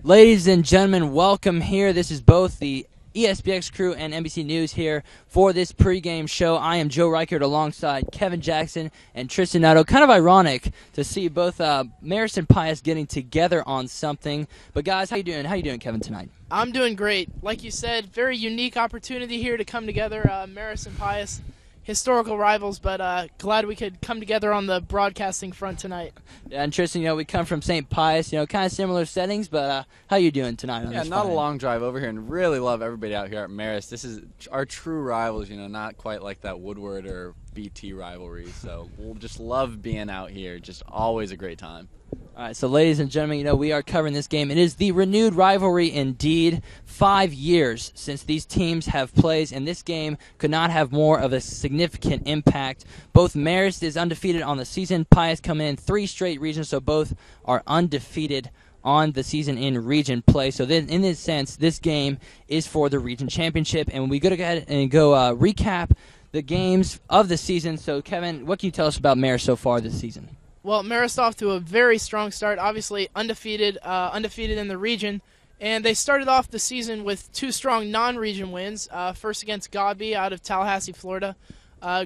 Ladies and gentlemen, welcome here. This is both the ESPX crew and NBC News here for this pregame show. I am Joe Reichert alongside Kevin Jackson and Tristan Nato. Kind of ironic to see both Marist and Pius getting together on something. But guys, how you doing? How you doing, Kevin, tonight? I'm doing great. Like you said, very unique opportunity here to come together. Marist and Pius, historical rivals, but glad we could come together on the broadcasting front tonight. Yeah, and Tristan, we come from St. Pius, kind of similar settings, but how you doing tonight? Yeah, not a long drive over here, and really love everybody out here at Marist. This is our true rivals, not quite like that Woodward or BT rivalry, so we'll just love being out here. Just always a great time. All right, so ladies and gentlemen, we are covering this game. It is the renewed rivalry indeed. 5 years since these teams have played, and this game could not have more of a significant impact. Both Marist is undefeated on the season. Pius come in 3 straight regions, so both are undefeated on the season in region play. So then, in this sense, this game is for the region championship, and we go ahead and go recap the games of the season. So, Kevin, what can you tell us about Marist so far this season? Well, Marist off to a very strong start, obviously undefeated in the region, and they started off the season with 2 strong non-region wins, first against Godby out of Tallahassee, Florida,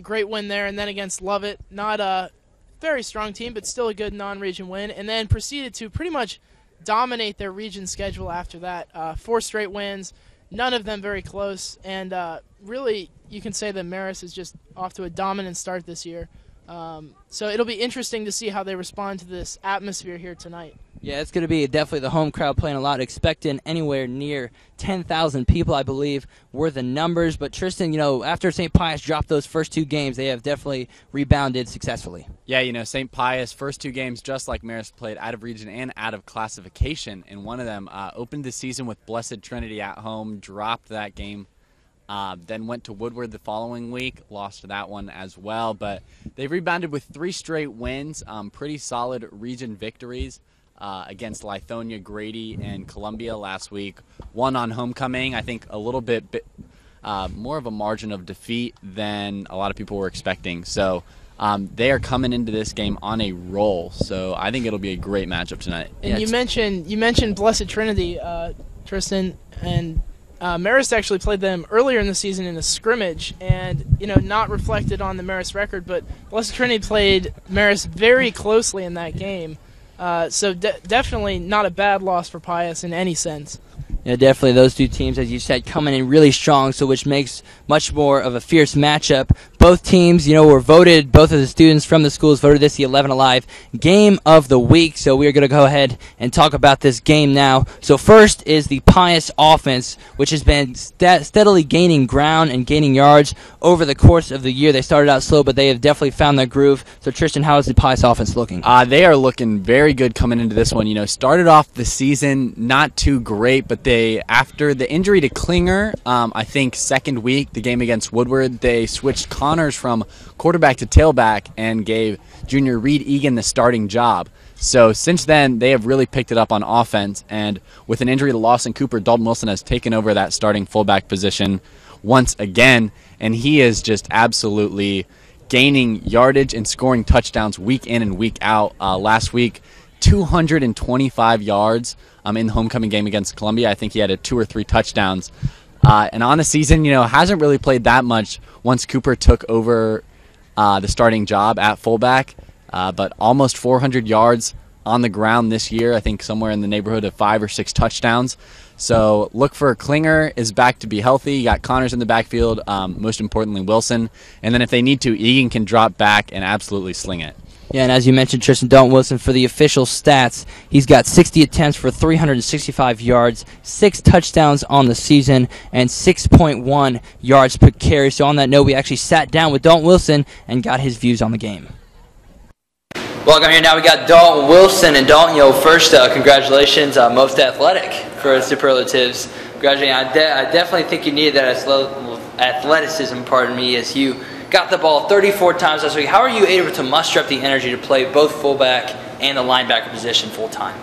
great win there, and then against Lovett, not a very strong team, but still a good non-region win, and then proceeded to pretty much dominate their region schedule after that. 4 straight wins, none of them very close, and really you can say that Marist is just off to a dominant start this year. So it'll be interesting to see how they respond to this atmosphere here tonight. Yeah, it's going to be definitely the home crowd playing a lot, expecting anywhere near 10,000 people, I believe, were the numbers. But Tristan, after St. Pius dropped those first 2 games, they have definitely rebounded successfully. Yeah, St. Pius, first 2 games, just like Marist, played out of region and out of classification. And one of them opened the season with Blessed Trinity at home, dropped that game. Then went to Woodward the following week, lost that one as well. But they've rebounded with 3 straight wins, pretty solid region victories against Lithonia, Grady, and Columbia last week. One on homecoming, I think a little bit more of a margin of defeat than a lot of people were expecting. So they are coming into this game on a roll. So I think it'll be a great matchup tonight. And you mentioned Blessed Trinity, Tristan, and Marist actually played them earlier in the season in a scrimmage, and not reflected on the Marist record, but Blessed Trinity played Marist very closely in that game. So definitely not a bad loss for Pius in any sense. Yeah, definitely those 2 teams, as you said, coming in really strong, so which makes much more of a fierce matchup. Both teams, were voted, both of the students from the schools voted this the 11 Alive Game of the Week. So we are going to go ahead and talk about this game now. So first is the Pius offense, which has been steadily gaining ground and gaining yards over the course of the year. They started out slow, but they have definitely found their groove. So Tristan, how is the Pius offense looking? They are looking very good coming into this one. Started off the season not too great, but after the injury to Klinger, I think second week, the game against Woodward, they switched Connors from quarterback to tailback and gave junior Reed Egan the starting job. So since then, they have really picked it up on offense, and with an injury to Lawson Cooper, Dalton Wilson has taken over that starting fullback position once again, and he is just absolutely gaining yardage and scoring touchdowns week in and week out. Last week, 225 yards in the homecoming game against Columbia. I think he had 2 or 3 touchdowns. And on the season, hasn't really played that much once Cooper took over the starting job at fullback. But almost 400 yards on the ground this year. I think somewhere in the neighborhood of 5 or 6 touchdowns. So look for Klinger is back to be healthy. You got Connors in the backfield, most importantly Wilson. And then if they need to, Egan can drop back and absolutely sling it. Yeah, and as you mentioned, Tristan, Dalton Wilson, for the official stats, he's got 60 attempts for 365 yards, 6 touchdowns on the season, and 6.1 yards per carry. So on that note, we actually sat down with Dalton Wilson and got his views on the game. Welcome here. Now we got Dalton Wilson. And Dalton, first, congratulations, most athletic for superlatives. Congratulations. I definitely think you needed that athleticism, as you got the ball 34 times last week. How are you able to muster up the energy to play both fullback and the linebacker position full time?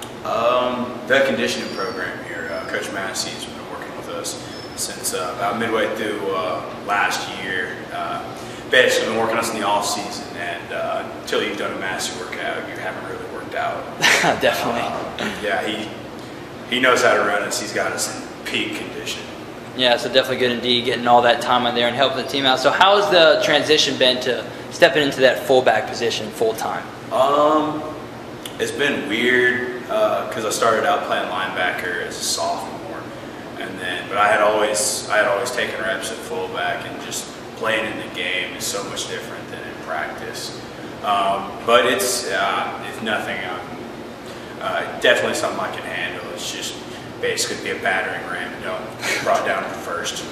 The conditioning program here, Coach Massey's been working with us since about midway through last year. Basically been working on us in the off season, and until you've done a Massey workout, you haven't really worked out. Definitely. Yeah, he knows how to run us. He's got us in peak condition. Yeah, so definitely good indeed, getting all that time on there and helping the team out. So how has the transition been to stepping into that fullback position full time? It's been weird because I started out playing linebacker as a sophomore, but I had always taken reps at fullback, and just playing in the game is so much different than in practice. But it's if nothing, definitely something I can handle. It's just basically be a battering ram and don't get brought down to first.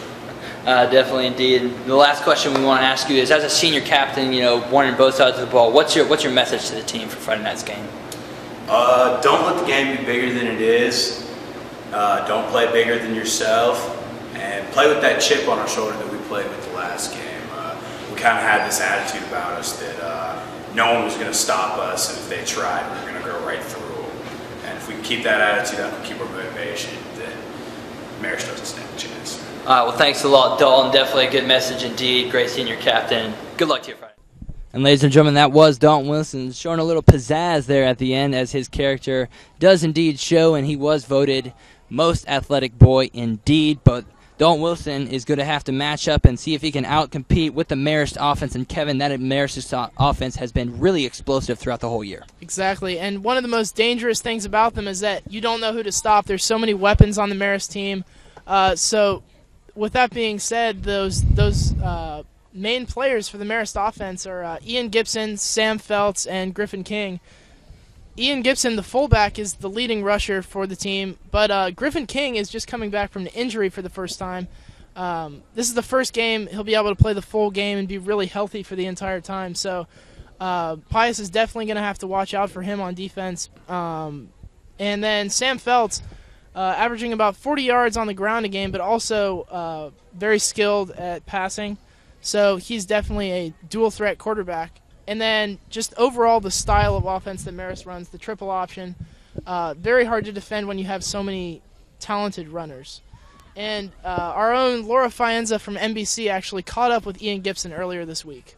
Definitely, indeed. The last question we want to ask you is, as a senior captain, running both sides of the ball, what's your message to the team for Friday night's game? Don't let the game be bigger than it is. Don't play bigger than yourself, and play with that chip on our shoulder that we played with the last game. We kind of had this attitude about us that no one was going to stop us, and if they tried, we were going to go right through them. And if we keep that attitude up and keep our motivation, then Marist doesn't stand a chance. All right, well, thanks a lot, Dalton. Definitely a good message indeed. Great senior captain. Good luck to you Friday. And ladies and gentlemen, that was Dalton Wilson showing a little pizzazz there at the end, as his character does indeed show, and he was voted most athletic boy indeed. But Dalton Wilson is going to have to match up and see if he can outcompete with the Marist offense. And Kevin, that Marist offense has been really explosive throughout the whole year. Exactly, and one of the most dangerous things about them is that you don't know who to stop. There's so many weapons on the Marist team. So with that being said, those main players for the Marist offense are Ian Gibson, Sam Feltz, and Griffin King. Ian Gibson, the fullback, is the leading rusher for the team, but Griffin King is just coming back from an injury for the first time. This is the first game he'll be able to play the full game and be really healthy for the entire time. So Pius is definitely going to have to watch out for him on defense. And then Sam Feltz, averaging about 40 yards on the ground a game, but also very skilled at passing. So he's definitely a dual-threat quarterback. And then just overall the style of offense that Marist runs, the triple option, very hard to defend when you have so many talented runners. And our own Laura Faenza from NBC actually caught up with Ian Gibson earlier this week.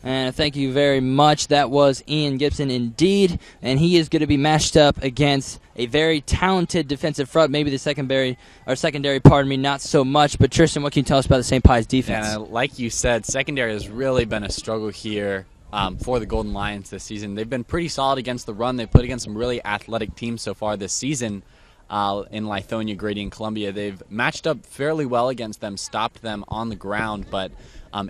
And thank you very much. That was Ian Gibson indeed, and he is going to be matched up against a very talented defensive front. Maybe the secondary, not so much. But Tristan, what can you tell us about the St. Pius defense? Yeah, like you said, secondary has really been a struggle here for the Golden Lions this season. They've been pretty solid against the run. They've played against some really athletic teams so far this season in Lithonia, Grady, and Columbia. They've matched up fairly well against them, stopped them on the ground, but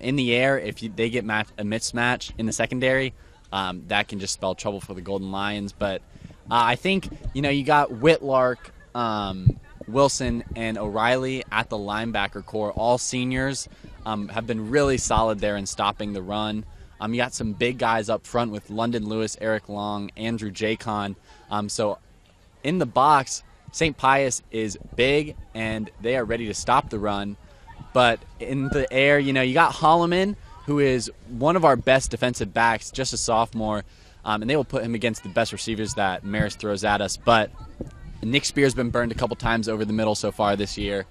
in the air, if they get a mismatch in the secondary, that can just spell trouble for the Golden Lions. But I think, you got Whitlark, Wilson, and O'Reilly at the linebacker core. All seniors have been really solid there in stopping the run. You got some big guys up front with London Lewis, Eric Long, Andrew Jacon. So in the box, St. Pius is big, and they are ready to stop the run. But in the air, you got Holloman, who is one of our best defensive backs, just a sophomore, and they will put him against the best receivers that Marist throws at us. But Nick Spear's been burned a couple times over the middle so far this year.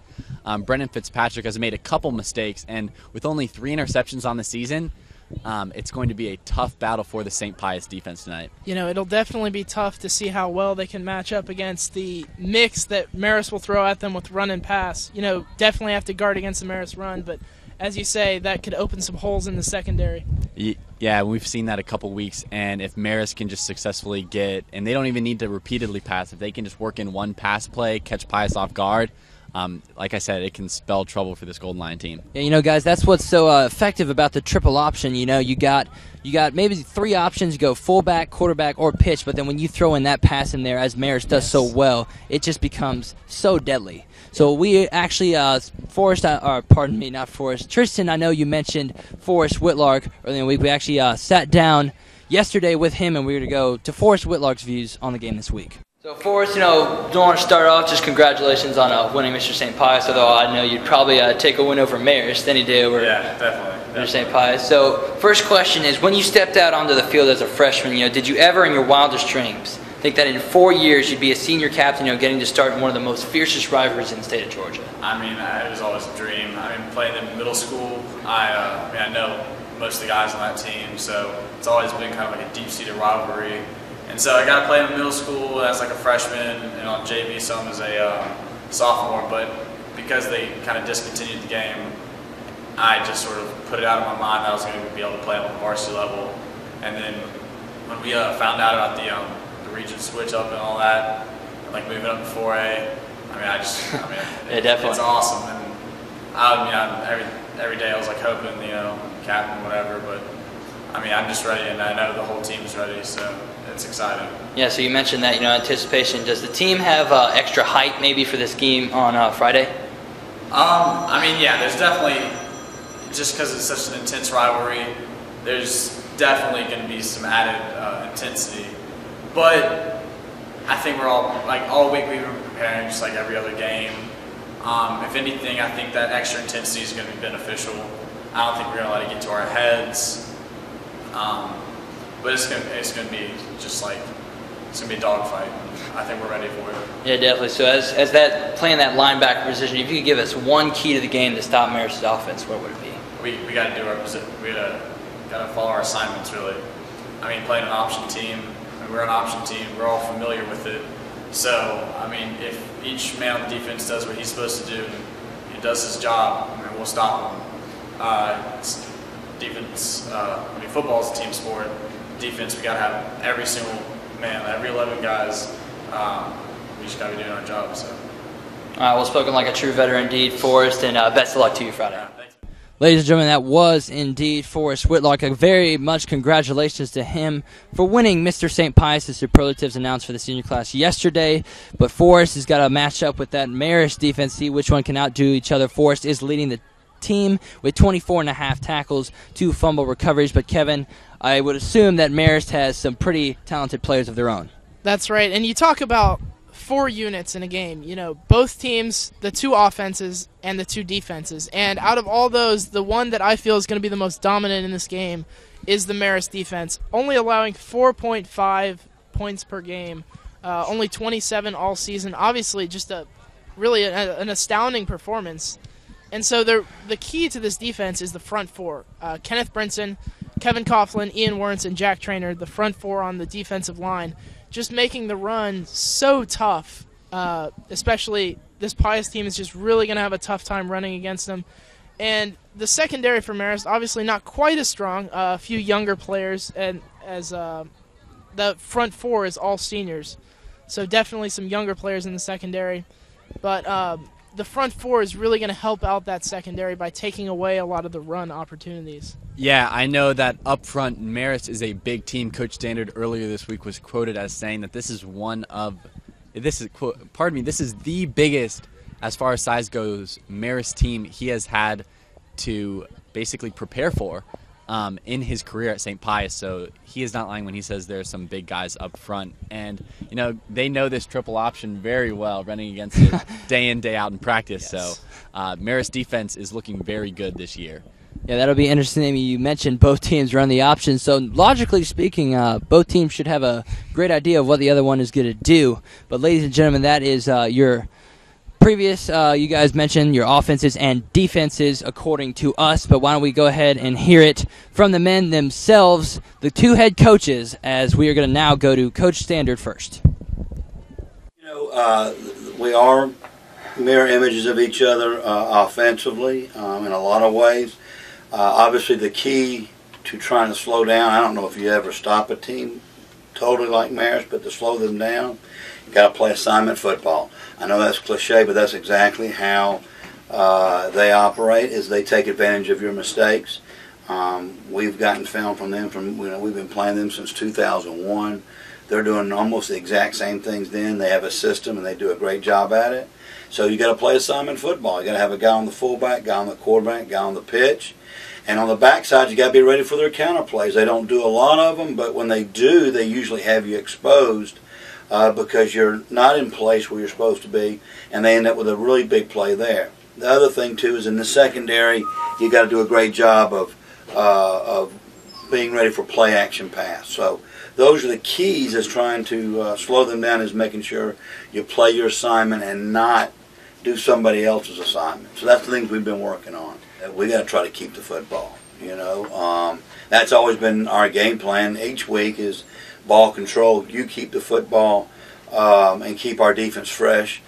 Brennan Fitzpatrick has made a couple mistakes, and with only 3 interceptions on the season, it's going to be a tough battle for the St. Pius defense tonight. It'll definitely be tough to see how well they can match up against the mix that Marist will throw at them with run and pass. Definitely have to guard against the Marist run, but as you say, that could open some holes in the secondary. Yeah, we've seen that a couple weeks, and if Marist can just successfully and they don't even need to repeatedly pass, if they can just work in one pass play, catch Pius off guard, like I said, it can spell trouble for this Golden Lion team. Yeah, guys, that's what's so effective about the triple option. You got maybe 3 options. You go fullback, quarterback, or pitch, but then when you throw in that pass in there, as Marist does so well, it just becomes so deadly. So we actually, Tristan, I know you mentioned Forrest Whitlark earlier in the week. We actually sat down yesterday with him, and we're going to go to Forrest Whitlock's views on the game this week. So, Forrest, don't want to start off, just congratulations on winning Mr. St. Pius, although I know you'd probably take a win over Marist any day over Mr. St. Pius. So, first question is, when you stepped out onto the field as a freshman, did you ever in your wildest dreams think that in 4 years you'd be a senior captain, getting to start in one of the most fiercest rivalries in the state of Georgia? I mean, it was always a dream. I mean, playing in middle school, I know most of the guys on that team, so it's always been kind of like a deep-seated rivalry. And so I got to play in middle school as like a freshman and on JV some as a sophomore, but because they kind of discontinued the game, I just sort of put it out of my mind that I was going to be able to play on the varsity level. And then when we found out about the region switch up and all that, and like moving up to 4A, yeah, definitely. It's awesome. And every day I was like hoping, captain, whatever, but I'm just ready, and I know the whole team's ready, so it's exciting. Yeah, so you mentioned that, anticipation. Does the team have extra height maybe for this game on Friday? Yeah, there's definitely, just because it's such an intense rivalry, there's definitely going to be some added intensity. But I think we're all week we've been preparing just like every other game. If anything, I think that extra intensity is going to be beneficial. I don't think we're going to let it get to our heads. But it's going to be just like, it's going to be a dogfight. I think we're ready for it. Yeah, definitely. So as that playing that linebacker position, if you could give us one key to the game to stop Marist's offense, what would it be? We got to do our position. We got to follow our assignments, really. Playing an option team, we're an option team. We're all familiar with it. So, if each man on the defense does what he's supposed to do, and he does his job, we'll stop him. Defense, football is a team sport. Defense, we got to have every single man, every 11 guys. We just got to be doing our job. So. All right, well, spoken like a true veteran indeed, Forrest, and best of luck to you Friday. Yeah, thanks. Ladies and gentlemen, that was indeed Forrest Whitlock. A very much congratulations to him for winning Mr. St. Pius' superlatives announced for the senior class yesterday. But Forrest has got to match up with that Marist defense, see which one can outdo each other. Forrest is leading the team with 24.5 tackles, 2 fumble recoveries. But Kevin, I would assume that Marist has some pretty talented players of their own. That's right. And you talk about 4 units in a game. Both teams, the 2 offenses and the 2 defenses. And out of all those, the one that I feel is going to be the most dominant in this game is the Marist defense, only allowing 4.5 points per game, only 27 all season. Obviously, just really an astounding performance. And so the key to this defense is the front 4. Kenneth Brinson, Kevin Coughlin, Ian Wernz, and Jack Traynor, the front 4 on the defensive line, just making the run so tough. Especially this Pius team is just really going to have a tough time running against them. And the secondary for Marist, obviously not quite as strong. A few younger players, and as the front 4 is all seniors. So definitely some younger players in the secondary. But the front 4 is really going to help out that secondary by taking away a lot of the run opportunities. Yeah, I know that up front, Marist is a big team. Coach Standard earlier this week was quoted as saying that this is the biggest, as far as size goes, Marist team he has had to basically prepare for in his career at St. Pius. So he is not lying when he says there are some big guys up front. And, they know this triple option very well, running against it day in, day out in practice. Yes. So Marist defense is looking very good this year. Yeah, that'll be interesting. You mentioned both teams run the option, so logically speaking, both teams should have a great idea of what the other one is going to do. But ladies and gentlemen, that is your previous, you guys mentioned your offenses and defenses according to us, but why don't we go ahead and hear it from the men themselves, the 2 head coaches, as we are going to now go to Coach Standard first. We are mirror images of each other offensively in a lot of ways. Obviously, the key to trying to slow down, I don't know if you ever stop a team totally like Marist, but to slow them down, you got to play assignment football. I know that's cliche, but that's exactly how they operate. Is they take advantage of your mistakes. We've gotten film from them we've been playing them since 2001. They're doing almost the exact same things then. They have a system and they do a great job at it. So you got to play assignment football. You got to have a guy on the fullback, guy on the quarterback, guy on the pitch. And on the backside, you got to be ready for their counter plays. They don't do a lot of them, but when they do, they usually have you exposed because you're not in place where you're supposed to be, and they end up with a really big play there. The other thing, too, is in the secondary, you got to do a great job of being ready for play action pass. So those are the keys as trying to slow them down, is making sure you play your assignment and not do somebody else's assignment. So that's the things we've been working on. We got to try to keep the football. That's always been our game plan each week is ball control. You keep the football and keep our defense fresh.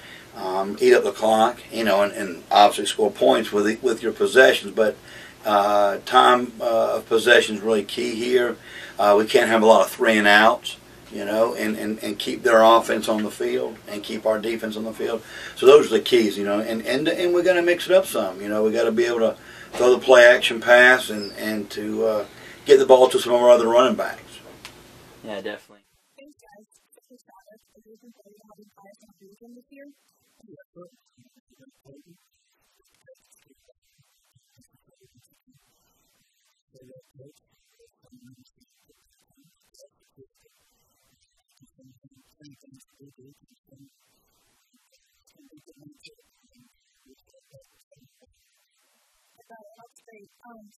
Eat up the clock, and obviously score points with your possessions. But time of possession is really key here. We can't have a lot of 3 and outs, and keep their offense on the field and keep our defense on the field. So those are the keys, and we're going to mix it up some. We got to be able to throw the play action pass and to get the ball to some of our other running backs. Yeah, definitely.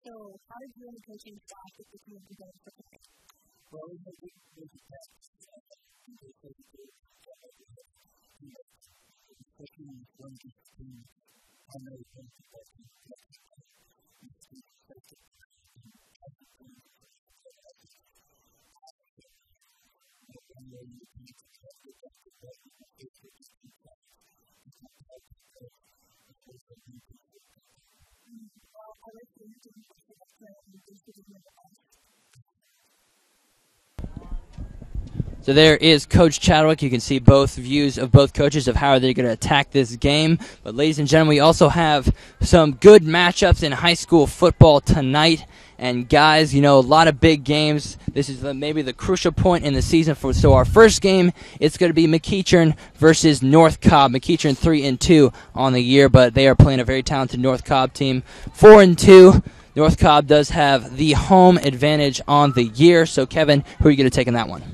So how did you and the coaching staff get the team together for tonight? Well, we had So there is Coach Chadwick. You can see both views of both coaches of how they're going to attack this game. But ladies and gentlemen, we also have some good matchups in high school football tonight. And guys, a lot of big games. This is maybe the crucial point in the season. So our first game, it's going to be McEachern versus North Cobb. McEachern 3-2 on the year, but they are playing a very talented North Cobb team. 4-2. North Cobb does have the home advantage on the year. So Kevin, who are you going to take in that one?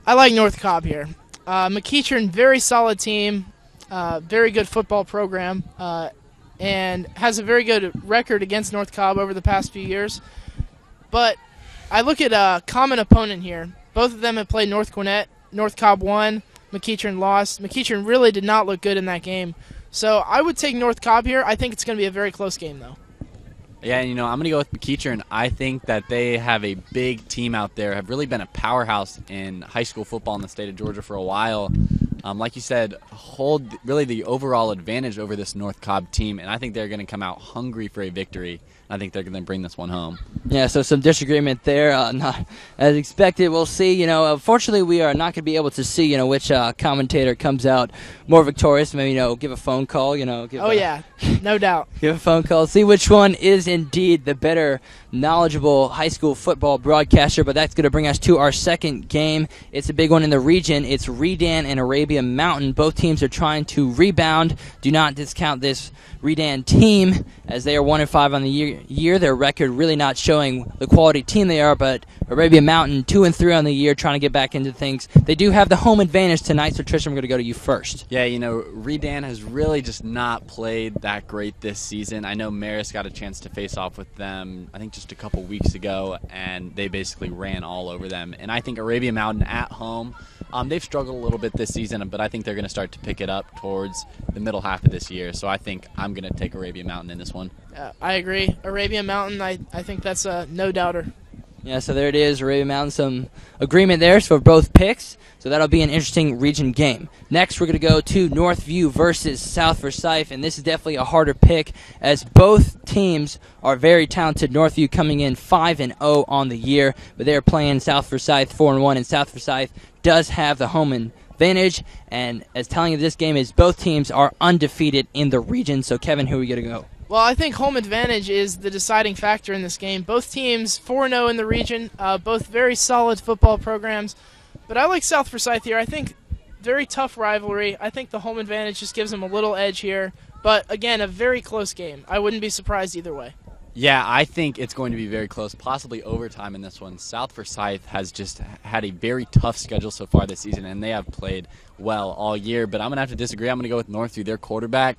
I like North Cobb here. McEachern, very solid team, very good football program, and has a very good record against North Cobb over the past few years. But I look at a common opponent here. Both of them have played North Gwinnett. North Cobb won. McEachern lost. McEachern really did not look good in that game. So I would take North Cobb here. I think it's going to be a very close game, though. Yeah, I'm going to go with McEachern. I think that they have a big team out there, have really been a powerhouse in high school football in the state of Georgia for a while. Like you said, hold really the overall advantage over this North Cobb team, and I think they're going to come out hungry for a victory. I think they're going to bring this one home. Yeah, so some disagreement there. Not as expected. We'll see. Unfortunately, we are not going to be able to see, which commentator comes out more victorious. Maybe, give a phone call. Yeah, no doubt. Give a phone call. See which one is indeed the better, knowledgeable high school football broadcaster. But that's going to bring us to our second game. It's a big one in the region. It's Redan and Arabia Mountain. Both teams are trying to rebound. Do not discount this Redan team, as they are 1-5 on the year. Their record really not showing the quality team they are, but Arabia Mountain 2-3 on the year, trying to get back into things. They do have the home advantage tonight, so Trish, I'm going to go to you first. Yeah, Redan has really just not played that great this season. I know Marist got a chance to face off with them, I think just a couple weeks ago, and they basically ran all over them. And I think Arabia Mountain at home, they've struggled a little bit this season, but I think they're going to start to pick it up towards the middle half of this year. So I think I'm going to take Arabia Mountain in this one. I agree. Arabia Mountain, I think that's a no-doubter. Yeah, so there it is. Arabia Mountain, some agreement there for both picks. So that'll be an interesting region game. Next, we're going to go to Northview versus South Forsyth, and this is definitely a harder pick as both teams are very talented. Northview coming in 5-0 on the year, but they're playing South Forsyth 4-1, and South Forsyth does have the home advantage. And as telling you, this game is both teams are undefeated in the region. So, Kevin, who are we going to go? Well, I think home advantage is the deciding factor in this game. Both teams 4-0 in the region, both very solid football programs. But I like South Forsyth here. I think very tough rivalry. I think the home advantage just gives them a little edge here. But, again, a very close game. I wouldn't be surprised either way. Yeah, I think it's going to be very close, possibly overtime in this one. South Forsyth has just had a very tough schedule so far this season, and they have played well all year. But I'm going to have to disagree. I'm going to go with Northview. Their quarterback,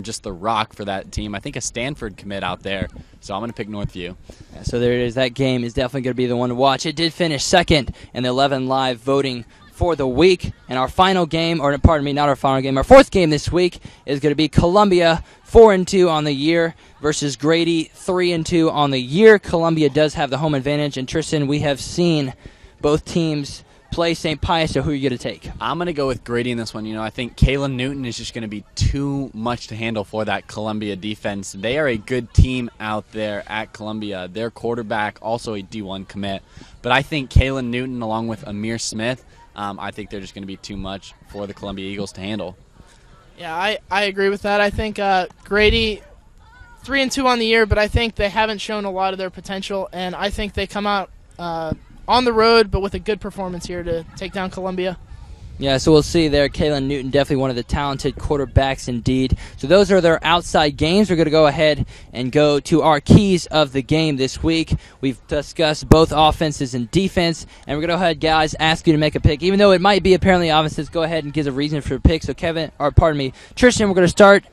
just the rock for that team. I think a Stanford commit out there, so I'm going to pick Northview. Yeah, so there it is. That game is definitely going to be the one to watch. It did finish second in the 11 Live voting for the week. And our final game, or pardon me, not our final game, our fourth game this week is going to be Columbia 4-2 on the year versus Grady 3-2 on the year. Columbia does have the home advantage. And Tristan, we have seen both teams play St. Pius, so who are you going to take? I'm going to go with Grady in this one. I think Kalen Newton is just going to be too much to handle for that Columbia defense. They are a good team out there at Columbia. Their quarterback, also a D1 commit. But I think Kalen Newton, along with Amir Smith, I think they're just going to be too much for the Columbia Eagles to handle. Yeah, I agree with that. I think Grady 3-2 on the year, but I think they haven't shown a lot of their potential, and I think they come out on the road, but with a good performance here to take down Columbia. Yeah, so we'll see there. Kalen Newton, definitely one of the talented quarterbacks indeed. So those are their outside games. We're going to go ahead and go to our keys of the game this week. We've discussed both offenses and defense, and we're going to go ahead, guys, ask you to make a pick. Even though it might be apparently offenses, go ahead and give a reason for your pick. So Tristan, we're going to start.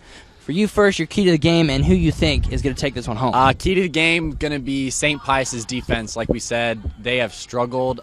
For you first, your key to the game and who you think is going to take this one home. Key to the game going to be St. Pius's defense. Like we said, they have struggled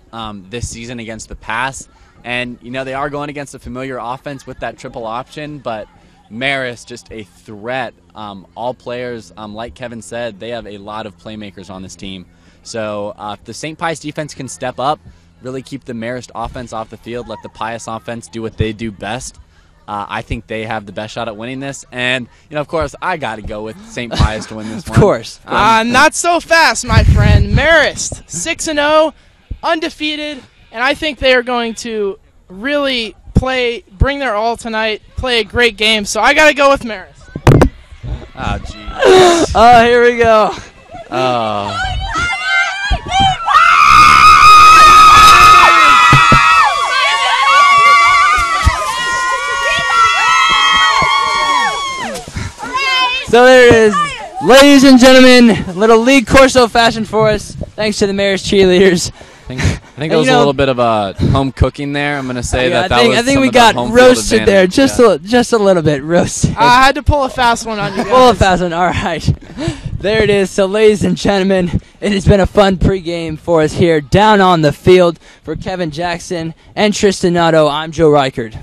this season against the pass. And, they are going against a familiar offense with that triple option, but Marist, just a threat. All players, like Kevin said, they have a lot of playmakers on this team. So if the St. Pius defense can step up, really keep the Marist offense off the field, let the Pius offense do what they do best, I think they have the best shot at winning this. And, of course, I got to go with St. Pius to win this one. Of course. Not so fast, my friend. Marist, 6-0, undefeated. And I think they are going to really bring their all tonight, play a great game. So I got to go with Marist. Oh, jeez. Oh, here we go. Oh. So there it is. Ladies and gentlemen, a little League Corso fashion for us, thanks to the Marist cheerleaders. I think it was a little bit of home cooking there. I'm going to say that was I think some we of got the home roasted field there, advantage. just a little bit roasted. I had to pull a fast one on you guys. Pull a fast one, all right. There it is. So, ladies and gentlemen, it has been a fun pregame for us here down on the field. For Kevin Jackson and Tristan Nato, I'm Joe Reichard.